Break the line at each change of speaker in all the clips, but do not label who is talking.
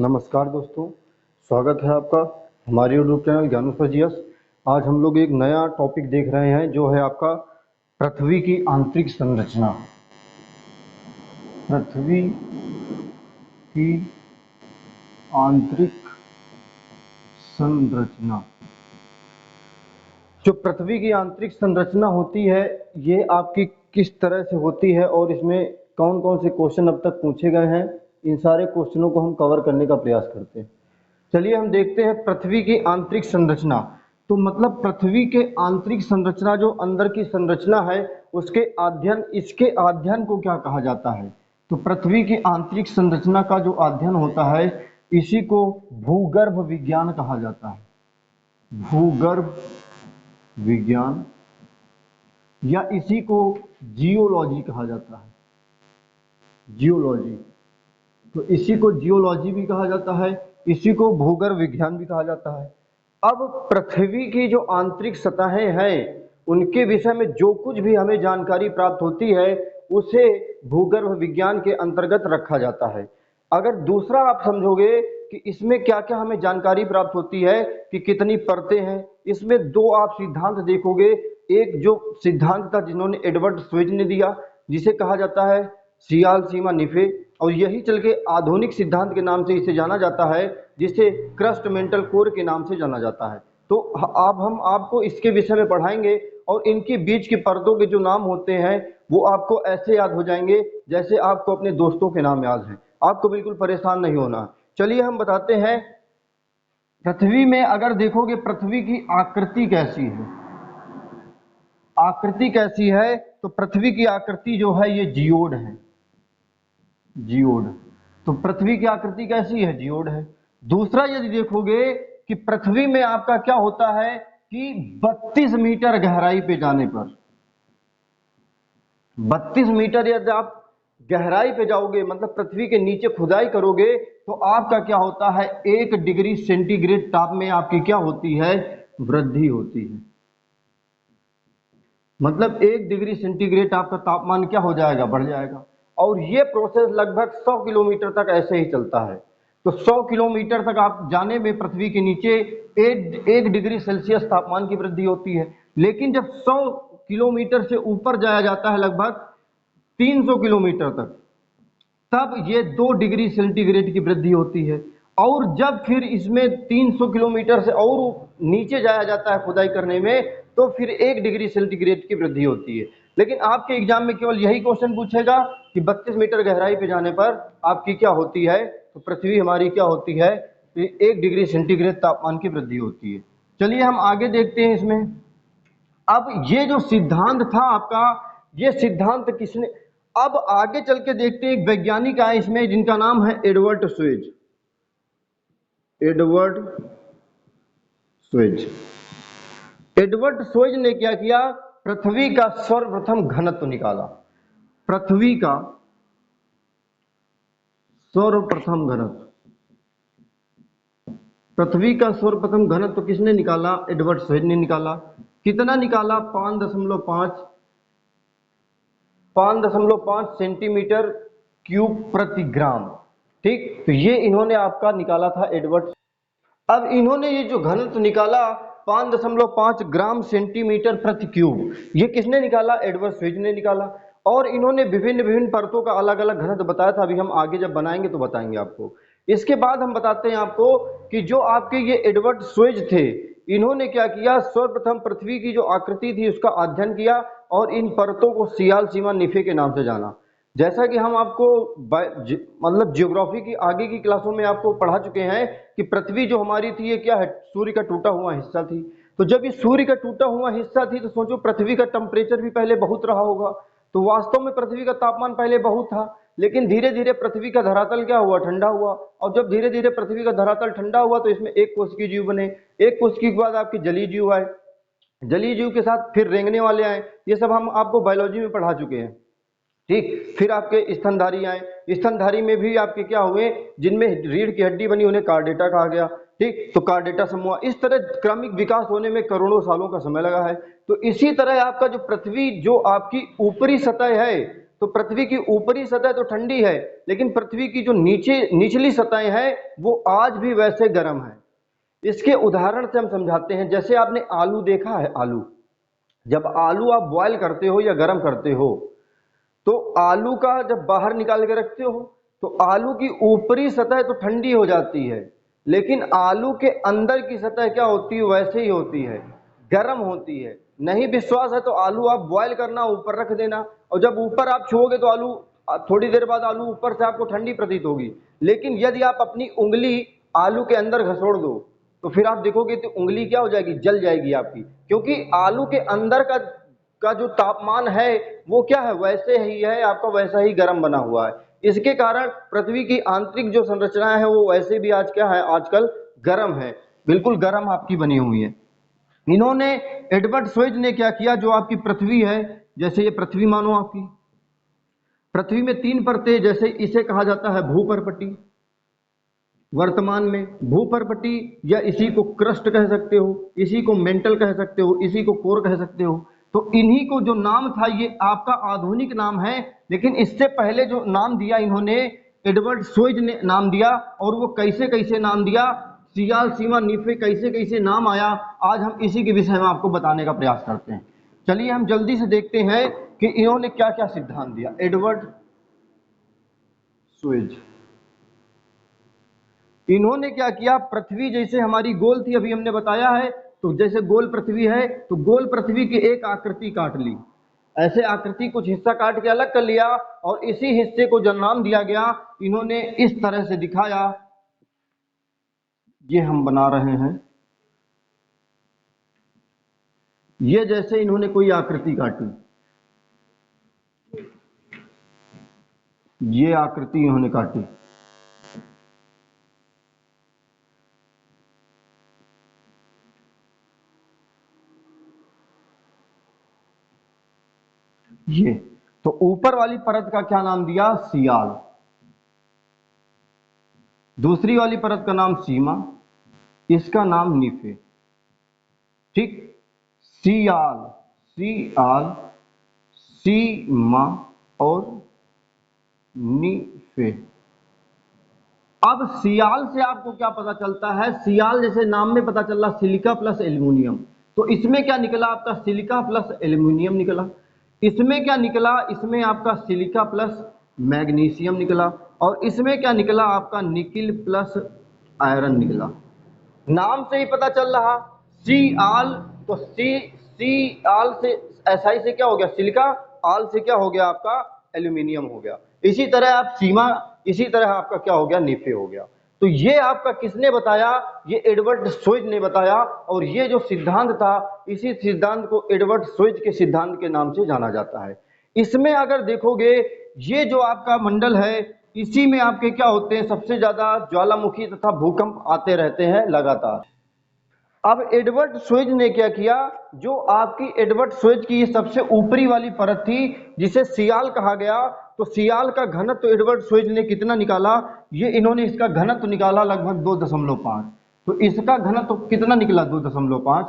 नमस्कार दोस्तों, स्वागत है आपका हमारे YouTube channel Gyanu for GS. आज हम लोग एक नया टॉपिक देख रहे हैं जो है आपका पृथ्वी की आंतरिक संरचना। पृथ्वी की आंतरिक संरचना। जो पृथ्वी की आंतरिक संरचना होती है ये आपकी किस तरह से होती है और इसमें कौन कौन से क्वेश्चन अब तक पूछे गए हैं, इन सारे क्वेश्चनों को हम कवर करने का प्रयास करते हैं। चलिए हम देखते हैं पृथ्वी की आंतरिक संरचना। तो मतलब पृथ्वी के आंतरिक संरचना, जो अंदर की संरचना है उसके इसके अध्ययन को क्या कहा जाता है। तो पृथ्वी की आंतरिक संरचना का जो अध्ययन होता है इसी को भूगर्भ विज्ञान कहा जाता है। भूगर्भ विज्ञान या इसी को जियोलॉजी कहा जाता है। जियोलॉजी, तो इसी को जियोलॉजी भी कहा जाता है, इसी को भूगर्भ विज्ञान भी कहा जाता है। अब पृथ्वी की जो आंतरिक सतहें हैं उनके विषय में जो कुछ भी हमें जानकारी प्राप्त होती है उसे भूगर्भ विज्ञान के अंतर्गत रखा जाता है। अगर दूसरा आप समझोगे कि इसमें क्या क्या हमें जानकारी प्राप्त होती है कि कितनी परतें हैं, इसमें दो आप सिद्धांत देखोगे। एक जो सिद्धांत था जिन्होंने एडवर्ड स्वेज ने दिया, जिसे कहा जाता है सियाल सीमा निफे, और यही चल के आधुनिक सिद्धांत के नाम से इसे जाना जाता है, जिसे क्रस्ट मेंटल कोर के नाम से जाना जाता है। तो अब हम आपको इसके विषय में पढ़ाएंगे और इनके बीच की परतों के जो नाम होते हैं वो आपको ऐसे याद हो जाएंगे जैसे आपको अपने दोस्तों के नाम याद हैं। आपको बिल्कुल परेशान नहीं होना। चलिए हम बताते हैं। पृथ्वी में अगर देखोगे पृथ्वी की आकृति कैसी है, आकृति कैसी है, तो पृथ्वी की आकृति जो है ये जियोड है। जियोड, तो पृथ्वी की आकृति कैसी है, जियोड है। दूसरा यदि देखोगे कि पृथ्वी में आपका क्या होता है कि 32 मीटर गहराई पे जाने पर, 32 मीटर यदि आप गहराई पे जाओगे मतलब पृथ्वी के नीचे खुदाई करोगे तो आपका क्या होता है 1 डिग्री सेंटीग्रेड ताप में आपकी क्या होती है, वृद्धि होती है। मतलब 1 डिग्री सेंटीग्रेड आपका तापमान क्या हो जाएगा, बढ़ जाएगा। और ये प्रोसेस लगभग 100 किलोमीटर तक ऐसे ही चलता है। तो 100 किलोमीटर तक आप जाने में पृथ्वी के नीचे 1 डिग्री सेल्सियस तापमान की वृद्धि होती है। लेकिन जब 100 किलोमीटर से ऊपर जाया जाता है लगभग 300 किलोमीटर तक, तब ये 2 डिग्री सेंटीग्रेड की वृद्धि होती है। और जब फिर इसमें 300 किलोमीटर से और नीचे जाया जाता है खुदाई करने में तो फिर 1 डिग्री सेंटीग्रेड की वृद्धि होती है। लेकिन आपके एग्जाम में केवल यही क्वेश्चन पूछेगा कि 32 मीटर गहराई पे जाने पर आपकी क्या होती है, तो पृथ्वी हमारी क्या होती है, 1 डिग्री सेंटीग्रेड तापमान की वृद्धि होती है। चलिए हम आगे देखते हैं इसमें। अब ये जो सिद्धांत था आपका, ये सिद्धांत किसने, अब आगे चल के देखते हैं। एक वैज्ञानिक आए इसमें जिनका नाम है Edward Suez. Edward Suez, Edward Suez ने क्या किया, पृथ्वी का सर्वप्रथम घनत्व निकाला। पृथ्वी का सर्वप्रथम घनत्व, पृथ्वी का सर्वप्रथम घनत्व किसने निकाला, एडवर्ड स्वेज ने निकाला। कितना निकाला, 5.5 सेंटीमीटर क्यूब प्रति ग्राम। ठीक, तो ये इन्होंने आपका निकाला था एडवर्ड। अब इन्होंने ये जो घनत्व निकाला 5.5 ग्राम सेंटीमीटर प्रति क्यूब, ये किसने निकाला, एडवर्ड स्वेज ने निकाला। और इन्होंने विभिन्न विभिन्न परतों का अलग अलग घनत्व बताया था। अभी हम आगे जब बनाएंगे तो बताएंगे आपको। इसके बाद हम बताते हैं आपको कि जो आपके ये एडवर्ड स्वेज थे, इन्होंने क्या किया, सर्वप्रथम पृथ्वी की जो आकृति थी उसका अध्ययन किया और इन परतों को सियाल सीमा निफे के नाम से जाना। जैसा कि हम आपको मतलब ज्योग्राफी की आगे की क्लासों में आपको पढ़ा चुके हैं कि पृथ्वी जो हमारी थी ये क्या है, सूर्य का टूटा हुआ हिस्सा थी। तो जब ये सूर्य का टूटा हुआ हिस्सा थी तो सोचो पृथ्वी का टेम्परेचर भी पहले बहुत रहा होगा। तो वास्तव में पृथ्वी का तापमान पहले बहुत था, लेकिन धीरे धीरे पृथ्वी का धरातल क्या हुआ, ठंडा हुआ। और जब धीरे धीरे पृथ्वी का धरातल ठंडा हुआ तो इसमें एक कोशिकीय जीव बने। एक कोशिकीय के बाद आपके जलीय जीव आए, जलीय जीव के साथ फिर रेंगने वाले आए। ये सब हम आपको बायोलॉजी में पढ़ा चुके हैं। ठीक, फिर आपके स्तनधारी आए। स्तनधारी में भी आपके क्या हुए, जिनमें रीढ़ की हड्डी बनी उन्हें कार्डेटा कहा गया। ठीक, तो कार्डेटा समूह। इस तरह क्रमिक विकास होने में करोड़ों सालों का समय लगा है। तो इसी तरह आपका जो पृथ्वी जो आपकी ऊपरी सतह है तो पृथ्वी की ऊपरी सतह तो ठंडी है, लेकिन पृथ्वी की जो निचली सतह है वो आज भी वैसे गर्म है। इसके उदाहरण से हम समझाते हैं। जैसे आपने आलू देखा है, आलू जब आलू आप बॉयल करते हो या गर्म करते हो तो आलू का जब बाहर निकाल के रखते हो तो आलू की ऊपरी सतह तो ठंडी हो जाती है, लेकिन आलू के अंदर की सतह क्या होती है, वैसे ही होती है, गर्म होती है। नहीं विश्वास है तो आलू आप बॉयल करना, ऊपर रख देना, और जब ऊपर आप छुओगे तो आलू थोड़ी देर बाद आलू ऊपर से आपको ठंडी प्रतीत होगी। लेकिन यदि आप अपनी उंगली आलू के अंदर घसोड़ दो तो फिर आप देखोगे तो उंगली क्या हो जाएगी, जल जाएगी आपकी, क्योंकि आलू के अंदर का जो तापमान है वो क्या है, वैसे ही है, आपका वैसा ही गर्म बना हुआ है। इसके कारण पृथ्वी की आंतरिक जो संरचना है वो वैसे भी आज क्या है, आजकल गर्म है, बिल्कुल गर्म आपकी बनी हुई है। इन्होंने एडवर्ड स्वेज ने क्या किया, जो आपकी पृथ्वी है, जैसे ये पृथ्वी मानो आपकी, पृथ्वी में 3 परतें, जैसे इसे कहा जाता है भूपर्पटी, वर्तमान में भूपर्पटी, या इसी को क्रस्ट कह सकते हो, इसी को मेंटल कह सकते हो, इसी को कोर कह सकते हो। तो इन्हीं को जो नाम था ये आपका आधुनिक नाम है, लेकिन इससे पहले जो नाम दिया इन्होंने एडवर्ड स्वेज ने नाम दिया, और वो कैसे कैसे नाम दिया, सियाल, सीमा, नीफे, कैसे कैसे नाम आया, आज हम इसी के विषय में आपको बताने का प्रयास करते हैं। चलिए हम जल्दी से देखते हैं कि इन्होंने क्या क्या सिद्धांत दिया। एडवर्ड स्वेज, इन्होंने क्या किया, पृथ्वी जैसे हमारी गोल थी, अभी हमने बताया है, तो जैसे गोल पृथ्वी है तो गोल पृथ्वी की एक आकृति काट ली, ऐसे आकृति कुछ हिस्सा काट के अलग कर लिया, और इसी हिस्से को जो नाम दिया गया इन्होंने इस तरह से दिखाया, ये हम बना रहे हैं, ये जैसे इन्होंने कोई आकृति काटी, ये आकृति इन्होंने काटी, ये तो ऊपर वाली परत का क्या नाम दिया, सियाल, दूसरी वाली परत का नाम सीमा, इसका नाम नीफे। ठीक, सियाल, सियाल, सीमा और नीफे। अब सियाल से आपको क्या पता चलता है, सियाल जैसे नाम में पता चल रहा, सिलिका प्लस एल्यूमिनियम, तो इसमें क्या निकला आपका, सिलिका प्लस एल्यूमिनियम निकला। इसमें क्या निकला, इसमें आपका सिलिका प्लस मैग्नीशियम निकला, और इसमें क्या निकला आपका, निकिल प्लस आयरन निकला। नाम से ही पता चल रहा, सियाल, तो सियाल से एसआई से क्या हो गया, सिलिका, आल से क्या हो गया आपका, एल्यूमिनियम हो गया। इसी तरह आप सीमा, इसी तरह आपका क्या हो गया, नीफे हो गया। तो ये आपका किसने बताया, ये एडवर्ड स्वेज ने बताया, और ये जो सिद्धांत था इसी सिद्धांत को एडवर्ड स्वेज के सिद्धांत के नाम से जाना जाता है। इसमें अगर देखोगे ये जो आपका मंडल है इसी में आपके क्या होते हैं, सबसे ज्यादा ज्वालामुखी तथा भूकंप आते रहते हैं लगातार। अब एडवर्ड स्वेज ने क्या किया, जो आपकी एडवर्ड स्वेज की सबसे ऊपरी वाली परत थी जिसे सियाल कहा गया, तो सियाल का घनत्व तो एडवर्ड स्वेज ने कितना निकाला, ये इन्होंने इसका घनत्व निकाला लगभग 2.5, तो इसका घनत्व कितना निकला 2.5।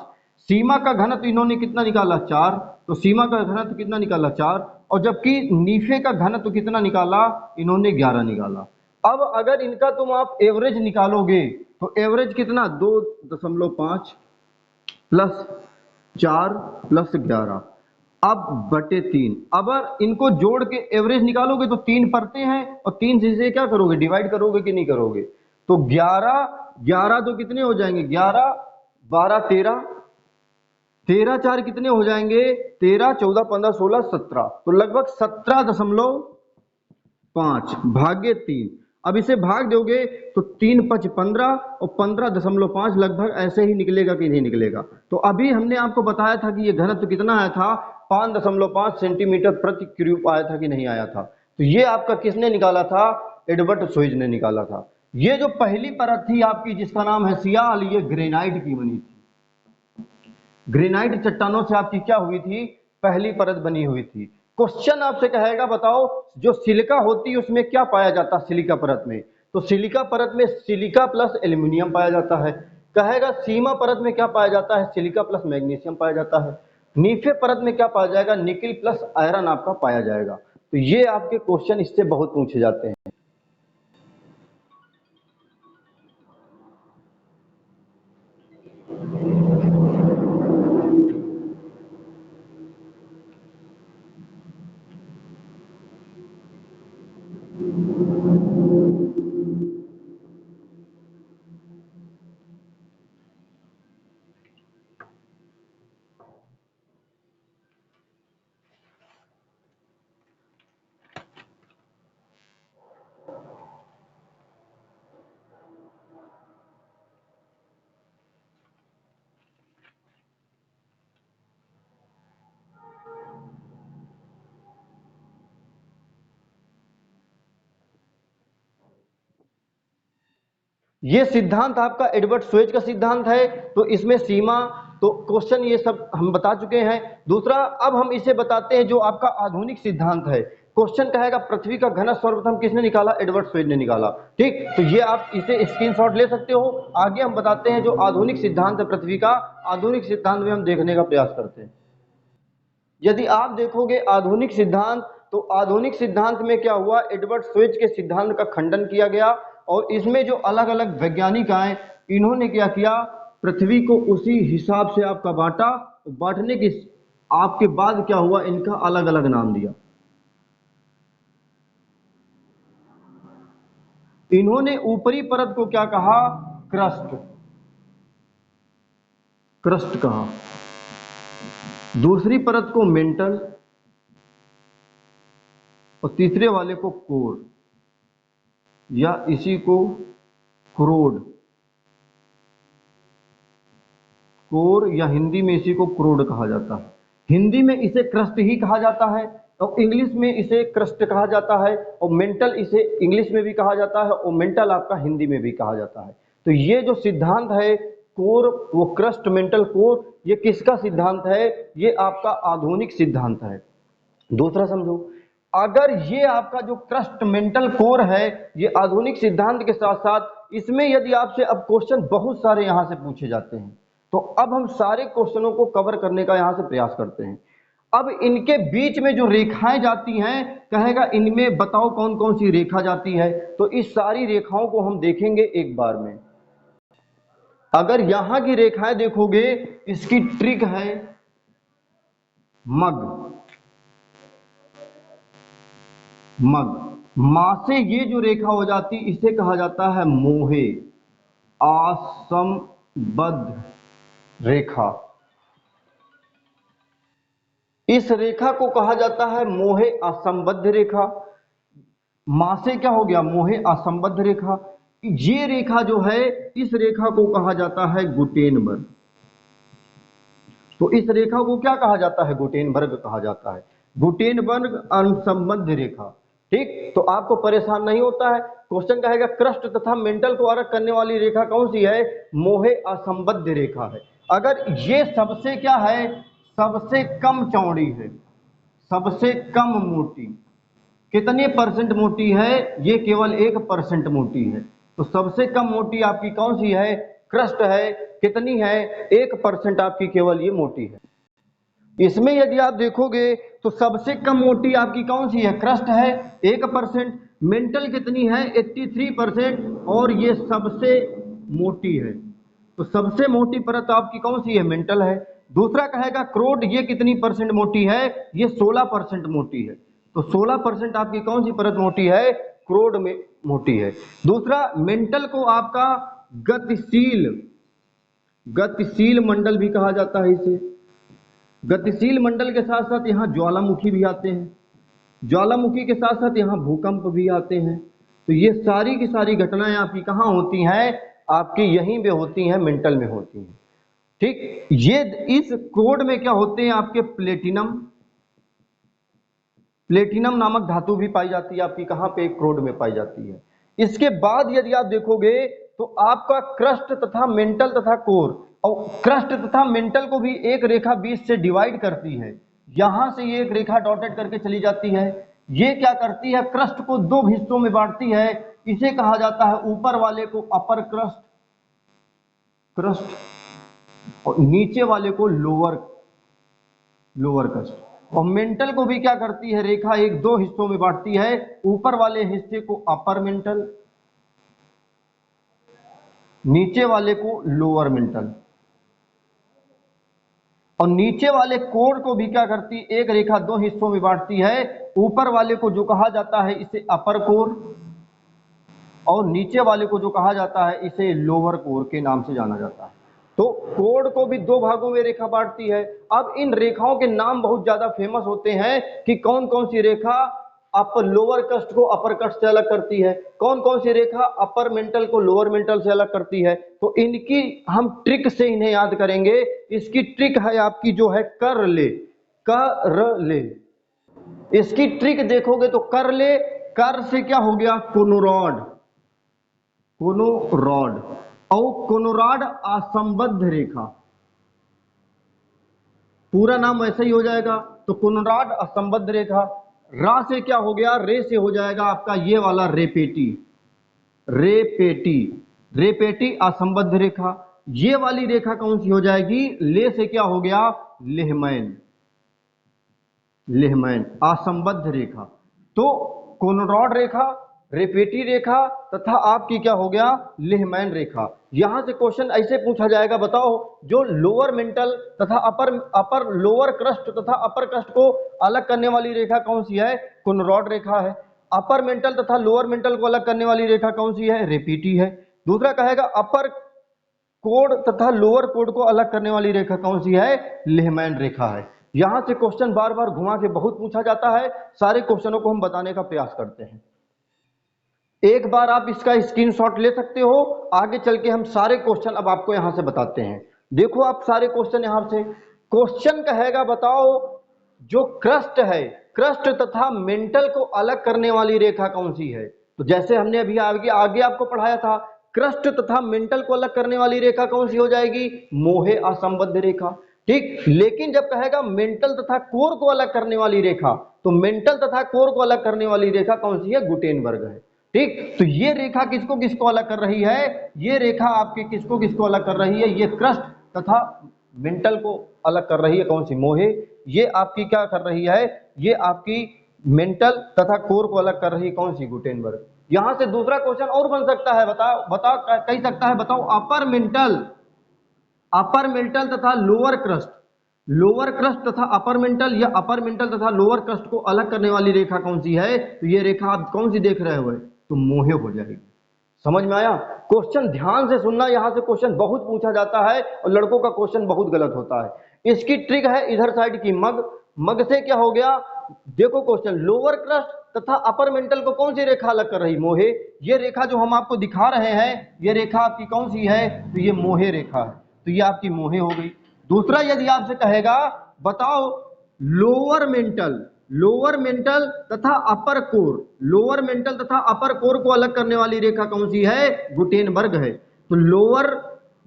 सीमा का घनत्व इन्होंने कितना निकाला 4, तो सीमा का घनत्व कितना निकाला 4, और जबकि नीफे का घनत्व कितना निकाला, इन्होंने 11 निकाला। अब अगर इनका तुम आप एवरेज निकालोगे तो एवरेज कितना 2.5 प्लस 4 प्लस 11 अब बटे 3। अगर इनको जोड़ के एवरेज निकालोगे तो 3 परतें हैं, और 3 से क्या करोगे, डिवाइड करोगे कि नहीं करोगे, तो 11 तो कितने हो जाएंगे, 11 12 13, 13 4 कितने हो जाएंगे, 13 14 15 16 17, तो लगभग 17.5 भाग्य 3। अब इसे भाग दोगे तो 3 5 15 और 15.5 लगभग ऐसे ही निकलेगा कि नहीं निकलेगा। तो अभी हमने आपको बताया था कि ये घनत्व कितना आया था, 5.5 सेंटीमीटर प्रति क्यूब आया था कि नहीं आया था। तो ये आपका किसने निकाला था, एडवर्ड स्वेज ने निकाला था। ये जो पहली परत थी आपकी जिसका नाम है सियाल, ये ग्रेनाइट की बनी थी, ग्रेनाइट चट्टानों से आपकी क्या हुई थी, पहली परत बनी हुई थी। क्वेश्चन आपसे कहेगा बताओ जो सिलिका होती है उसमें क्या पाया जाता है सिलिका परत में, तो सिलिका परत में सिलिका प्लस एल्यूमिनियम पाया जाता है। कहेगा सीमा परत में क्या पाया जाता है, सिलिका प्लस मैग्नीशियम पाया जाता है। नीफे परत में क्या पाया जाएगा, निकिल प्लस आयरन आपका पाया जाएगा। तो ये आपके क्वेश्चन इससे बहुत पूछे जाते हैं। ये सिद्धांत आपका एडवर्ड स्वेज का सिद्धांत है। तो इसमें सीमा, तो क्वेश्चन ये सब हम बता चुके हैं। दूसरा, अब हम इसे बताते हैं जो आपका आधुनिक सिद्धांत है। क्वेश्चन कहेगा पृथ्वी का घनत्व सर्वप्रथम किसने निकाला? एडवर्ड स्वेज ने निकाला। ठीक, तो ये आप इसे स्क्रीनशॉट ले सकते हो। आगे हम बताते हैं जो आधुनिक सिद्धांत है पृथ्वी का, आधुनिक सिद्धांत में हम देखने का प्रयास करते हैं। यदि आप देखोगे आधुनिक सिद्धांत, तो आधुनिक सिद्धांत में क्या हुआ, एडवर्ड स्वेज के सिद्धांत का खंडन किया गया और इसमें जो अलग अलग वैज्ञानिक आए, इन्होंने क्या किया, पृथ्वी को उसी हिसाब से आपका बांटा। बांटने के आपके बाद क्या हुआ, इनका अलग अलग नाम दिया। इन्होंने ऊपरी परत को क्या कहा? क्रस्ट, क्रस्ट कहा। दूसरी परत को मेंटल और तीसरे वाले को कोर, या इसी को क्रोड, कोर, या हिंदी में इसी को क्रोड कहा जाता है। हिंदी में इसे क्रस्ट ही कहा जाता है और इंग्लिश में इसे क्रस्ट कहा जाता है और मेंटल इसे इंग्लिश में भी कहा जाता है और मेंटल आपका हिंदी में भी कहा जाता है। तो ये जो सिद्धांत है कोर, वो क्रस्ट, मेंटल, कोर, ये किसका सिद्धांत है? ये आपका आधुनिक सिद्धांत है। दूसरा समझो, अगर ये आपका जो क्रस्ट, मेंटल, कोर है, ये आधुनिक सिद्धांत के साथ साथ इसमें यदि आपसे अब क्वेश्चन बहुत सारे यहां से पूछे जाते हैं, तो अब हम सारे क्वेश्चनों को कवर करने का यहां से प्रयास करते हैं। अब इनके बीच में जो रेखाएं जाती हैं, कहेगा इनमें बताओ कौन कौन सी रेखा जाती है। तो इस सारी रेखाओं को हम देखेंगे एक बार में। अगर यहां की रेखाएं देखोगे, इसकी ट्रिक है मग, मग, मां से ये जो रेखा हो जाती, इसे कहा जाता है मोहे असंबद्ध रेखा। इस रेखा को कहा जाता है मोहे असंबद्ध रेखा। मां से क्या हो गया? मोहे असंबद्ध रेखा। ये रेखा जो है, इस रेखा को कहा जाता है गुटेनबर्ग। तो इस रेखा को क्या कहा जाता है? गुटेनबर्ग कहा जाता है, गुटेनबर्ग असंबद्ध रेखा। ठीक, तो आपको परेशान नहीं होता है। क्वेश्चन कहेगा क्रस्ट तथा मेंटल को अलग करने वाली रेखा कौन सी है? मोहे असंबद्ध रेखा है। अगर ये सबसे क्या है? सबसे कम चौड़ी है, सबसे कम मोटी। कितने परसेंट मोटी है? ये केवल 1% मोटी है। तो सबसे कम मोटी आपकी कौन सी है? क्रस्ट है। कितनी है? 1% आपकी केवल ये मोटी है। इसमें यदि आप देखोगे तो सबसे कम मोटी आपकी कौन सी है? क्रस्ट है, 1%। मेंटल कितनी है? 83%। और ये सबसे मोटी है। तो सबसे मोटी परत आपकी कौन सी है? मेंटल है। दूसरा कहेगा क्रोड, ये कितनी परसेंट मोटी है? ये 16% मोटी है। तो 16% आपकी कौन सी परत मोटी है? क्रोड में मोटी है। दूसरा, मेंटल को आपका गतिशील, गतिशील मंडल भी कहा जाता है इसे। गतिशील मंडल के साथ साथ यहाँ ज्वालामुखी भी आते हैं, ज्वालामुखी के साथ साथ यहाँ भूकंप भी आते हैं। तो ये सारी की सारी घटनाएं आपकी कहाँ होती हैं? आपकी यहीं पे होती हैं, मेंटल में होती हैं। ठीक, ये इस कोड में क्या होते हैं आपके? प्लेटिनम, प्लेटिनम नामक धातु भी पाई जाती है आपकी कहां पे? क्रोड में पाई जाती है। इसके बाद यदि आप देखोगे तो आपका क्रस्ट तथा मेंटल तथा कोर, और क्रस्ट तथा मेंटल को भी एक रेखा बीच से डिवाइड करती है। यहां से ये एक रेखा डॉटेड करके चली जाती है। ये क्या करती है? क्रस्ट को दो हिस्सों में बांटती है। इसे कहा जाता है ऊपर वाले को अपर क्रस्ट, क्रस्ट, और नीचे वाले को लोअर, लोअर क्रस्ट। और मेंटल को भी क्या करती है रेखा, एक दो हिस्सों में बांटती है। ऊपर वाले हिस्से को अपर मेंटल, नीचे वाले को लोअर मेंटल। और नीचे वाले कोण को भी क्या करती, एक रेखा दो हिस्सों में बांटती है। ऊपर वाले को जो कहा जाता है इसे अपर कोर, और नीचे वाले को जो कहा जाता है इसे लोअर कोर के नाम से जाना जाता है। तो कोण को भी दो भागों में रेखा बांटती है। अब इन रेखाओं के नाम बहुत ज्यादा फेमस होते हैं कि कौन कौन सी रेखा अपर लोअर क्रस्ट को अपर क्रस्ट से अलग करती है, कौन कौन सी रेखा अपर मेंटल को लोअर मेंटल से अलग करती है। तो इनकी हम ट्रिक से इन्हें याद करेंगे। इसकी ट्रिक है आपकी जो है कर ले, कर ले। इसकी ट्रिक देखोगे तो कर ले, कर से क्या हो गया कोनोरॉड, कोनोरॉड, और कोनोरॉड असंबद्ध रेखा, पूरा नाम वैसे ही हो जाएगा। तो कोनोरॉड असंबद्ध रेखा। रा से क्या हो गया, रे से हो जाएगा आपका ये वाला रेपेटी, रेपेटी, रेपेटी असंबद्ध रेखा। ये वाली रेखा कौन सी हो जाएगी, ले से क्या हो गया लेहमैन, लेहमैन असंबद्ध रेखा। तो कोनोरॉड रेखा, रेपेटी रेखा तथा आपकी क्या हो गया लेहमैन रेखा। यहां से क्वेश्चन ऐसे पूछा जाएगा, बताओ जो लोअर मेंटल तथा अपर लोअर क्रस्ट तथा अपर क्रस्ट को अलग करने वाली रेखा कौन सी है, कोनोरॉड रेखा है। अपर मेंटल तथा लोअर मेंटल को अलग करने वाली रेखा कौन सी है, रेपेटी है। दूसरा कहेगा अपर कोड तथा लोअर कोड को अलग करने वाली रेखा कौन सी है, लेहमैन रेखा है। यहां से क्वेश्चन बार बार घुमा के बहुत पूछा जाता है। सारे क्वेश्चनों को हम बताने का प्रयास करते हैं। एक बार आप इसका स्क्रीनशॉट ले सकते हो, आगे चल के हम सारे क्वेश्चन अब आपको यहां से बताते हैं। देखो आप सारे क्वेश्चन यहां से, क्वेश्चन कहेगा बताओ जो क्रस्ट है, क्रस्ट तथा मेंटल को अलग करने वाली रेखा कौन सी है। तो जैसे हमने अभी आगे आपको पढ़ाया था, क्रस्ट तथा मेंटल को अलग करने वाली रेखा कौन सी हो जाएगी, मोहे असंबद्ध रेखा। ठीक, लेकिन जब कहेगा मेंटल तथा कोर को अलग करने वाली रेखा, तो मेंटल तथा कोर को अलग करने वाली रेखा कौन सी है, गुटेनबर्ग है। ठीक, तो ये रेखा किसको किसको अलग कर रही है, ये रेखा आपकी किसको किसको अलग कर रही है, ये क्रस्ट तथा मेंटल को अलग कर रही है कौन सी, मोहे। ये आपकी क्या कर रही है, ये आपकी मेंटल तथा कोर को अलग कर रही है कौन सी, गुटेनबर्ग। यहां से दूसरा क्वेश्चन और बन सकता है, बताओ कह सकता है, बताओ अपर मेंटल तथा लोअर क्रस्ट, लोअर क्रस्ट तथा अपर मेंटल या अपर मेंटल तथा लोअर क्रस्ट को अलग करने वाली रेखा कौन सी है। तो ये रेखा आप कौन सी देख रहे हो, तो मोहे हो जाएगी। समझ में आया। क्वेश्चन ध्यान से सुनना, यहां से क्वेश्चन बहुत पूछा जाता है और लड़कों का क्वेश्चन बहुत गलत होता है। इसकी ट्रिक है इधर साइड की मग, मग से क्या हो गया, देखो क्वेश्चन लोअर क्रस्ट तथा अपर मेंटल को कौन सी रेखा अलग कर रही, मोहे। ये रेखा जो हम आपको दिखा रहे हैं, ये रेखा आपकी कौन सी है, तो ये मोहे रेखा है। तो ये आपकी मोहे हो गई। दूसरा यदि आपसे कहेगा बताओ लोअर मेंटल तथा अपर कोर, लोअर मेंटल तथा अपर कोर को अलग करने वाली रेखा कौन सी है, गुटेनबर्ग है। तो लोअर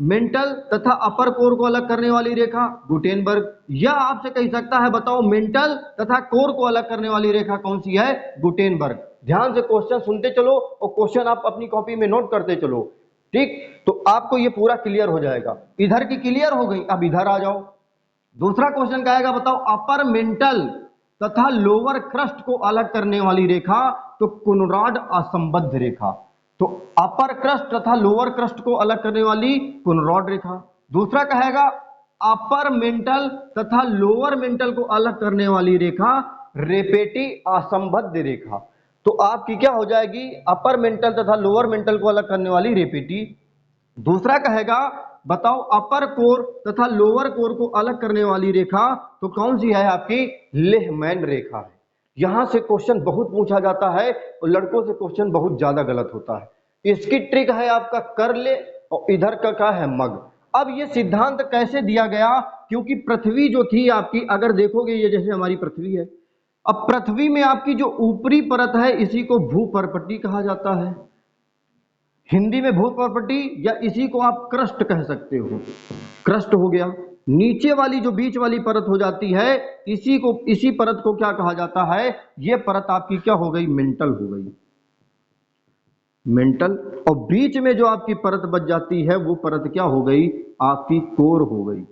मेंटल तथा अपर कोर को अलग करने वाली रेखा गुटेनबर्ग। या आपसे कह सकता है बताओ मेंटल तथा कोर को अलग करने वाली रेखा कौन सी है, गुटेनबर्ग। ध्यान से क्वेश्चन सुनते चलो और क्वेश्चन आप अपनी कॉपी में नोट करते चलो। ठीक, तो आपको ये पूरा क्लियर हो जाएगा। इधर की क्लियर हो गई, अब इधर आ जाओ। दूसरा क्वेश्चन कहेगा बताओ अपर मेंटल तथा लोअर क्रस्ट को अलग करने वाली रेखा, तो कोनोरॉड असंबद्ध रेखा। तो अपर क्रस्ट तथा लोअर क्रस्ट को अलग करने वाली कोनोरॉड रेखा। दूसरा कहेगा अपर मेंटल तथा लोअर मेंटल को अलग करने वाली रेखा रेपेटी असंबद्ध रेखा। तो आपकी क्या हो जाएगी, अपर मेंटल तथा लोअर मेंटल को अलग करने वाली रेपेटी। दूसरा कहेगा बताओ अपर कोर तथा लोअर कोर को अलग करने वाली रेखा, तो कौन सी है आपकी, लेहमैन रेखा है। यहां से क्वेश्चन बहुत पूछा जाता है और लड़कों से क्वेश्चन बहुत ज्यादा गलत होता है। इसकी ट्रिक है आपका कर ले और इधर का क्या है मग। अब ये सिद्धांत कैसे दिया गया, क्योंकि पृथ्वी जो थी आपकी, अगर देखोगे ये जैसे हमारी पृथ्वी है, अब पृथ्वी में आपकी जो ऊपरी परत है इसी को भूपर्पटी कहा जाता है, हिंदी में भूपर्पटी, या इसी को आप क्रस्ट कह सकते हो, क्रस्ट हो गया। नीचे वाली जो बीच वाली परत हो जाती है, इसी परत को क्या कहा जाता है, ये परत आपकी क्या हो गई, मेंटल हो गई, मेंटल। और बीच में जो आपकी परत बच जाती है वो परत क्या हो गई, आपकी कोर हो गई।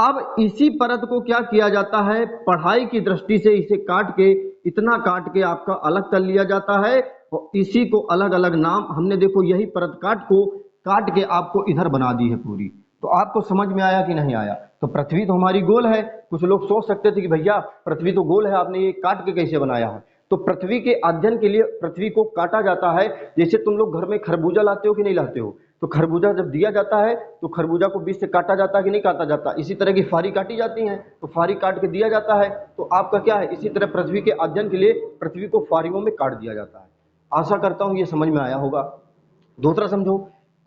अब इसी परत को क्या किया जाता है, पढ़ाई की दृष्टि से इसे काट के, इतना काट के आपका अलग कर लिया जाता है और इसी को अलग अलग नाम हमने, देखो यही परत काट के आपको इधर बना दी है पूरी। तो आपको समझ में आया कि नहीं आया? तो पृथ्वी तो हमारी गोल है। कुछ लोग सोच सकते थे कि भैया पृथ्वी तो गोल है, आपने ये काट के कैसे बनाया है? तो पृथ्वी के अध्ययन के लिए पृथ्वी को काटा जाता है। जैसे तुम लोग घर में खरबूजा लाते हो कि नहीं लाते हो, तो खरबूजा जब दिया जाता है तो खरबूजा को बीच से काटा जाता है कि नहीं काटा जाता? इसी तरह की फारी काटी जाती हैं, तो फारी काट के दिया जाता है। तो आपका क्या है, इसी तरह पृथ्वी के अध्ययन के लिए पृथ्वी को फारियों में काट दिया जाता है। आशा करता हूं ये समझ में आया होगा। दूसरा समझो,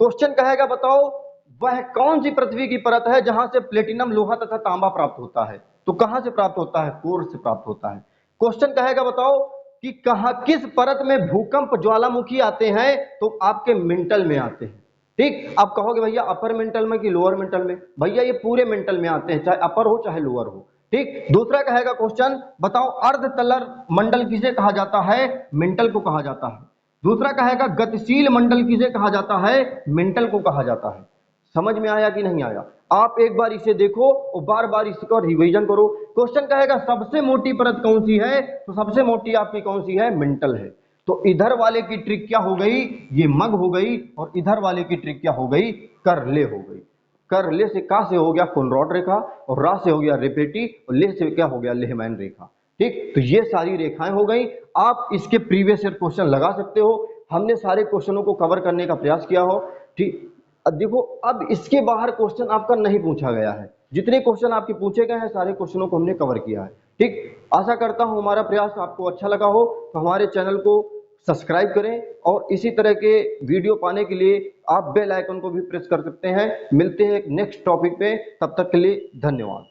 क्वेश्चन कहेगा बताओ वह कौन सी पृथ्वी की परत है जहां से प्लेटिनम, लोहा तथा तांबा प्राप्त होता है? तो कहां से प्राप्त होता है? कोर से प्राप्त होता है। क्वेश्चन कहेगा बताओ कि कहां, किस परत में भूकंप ज्वालामुखी आते हैं? तो आपके मेंटल में आते हैं। ठीक, आप कहोगे भैया अपर मेंटल में कि लोअर मेंटल में? भैया ये पूरे मेंटल में आते हैं, चाहे अपर हो चाहे लोअर हो। ठीक, दूसरा कहेगा क्वेश्चन बताओ अर्ध तलर मंडल किसे कहा जाता है? मेंटल को कहा जाता है। दूसरा कहेगा गतिशील मंडल किसे कहा जाता है? मेंटल को कहा जाता है। समझ में आया कि नहीं आया? आप एक बार इसे देखो और बार बार इसका रिवीजन करो। क्वेश्चन कहेगा सबसे मोटी परत कौन सी है? तो सबसे मोटी आपकी कौन सी है? मेंटल है। तो इधर वाले की ट्रिक क्या हो गई? ये मग हो गई। और इधर वाले की ट्रिक क्या हो गई? करले हो गई। करले से का से हो गया कॉनरॉड रेखा, और रा से हो गया रेपेटी, और लेह से क्या हो गया? लेहमैन रेखा। ठीक, तो ये सारी रेखाएं हो गई। आप इसके प्रीवियस ईयर क्वेश्चन लगा सकते हो। हमने सारे क्वेश्चनों को कवर करने का प्रयास किया हो। ठीक, अब देखो, अब इसके बाहर क्वेश्चन आपका नहीं पूछा गया है। जितने क्वेश्चन आपके पूछे गए हैं सारे क्वेश्चनों को हमने कवर किया है। ठीक, आशा करता हूं हमारा प्रयास आपको अच्छा लगा हो। तो हमारे चैनल को सब्सक्राइब करें और इसी तरह के वीडियो पाने के लिए आप बेल आइकन को भी प्रेस कर सकते हैं। मिलते हैं एक नेक्स्ट टॉपिक पे, तब तक के लिए धन्यवाद।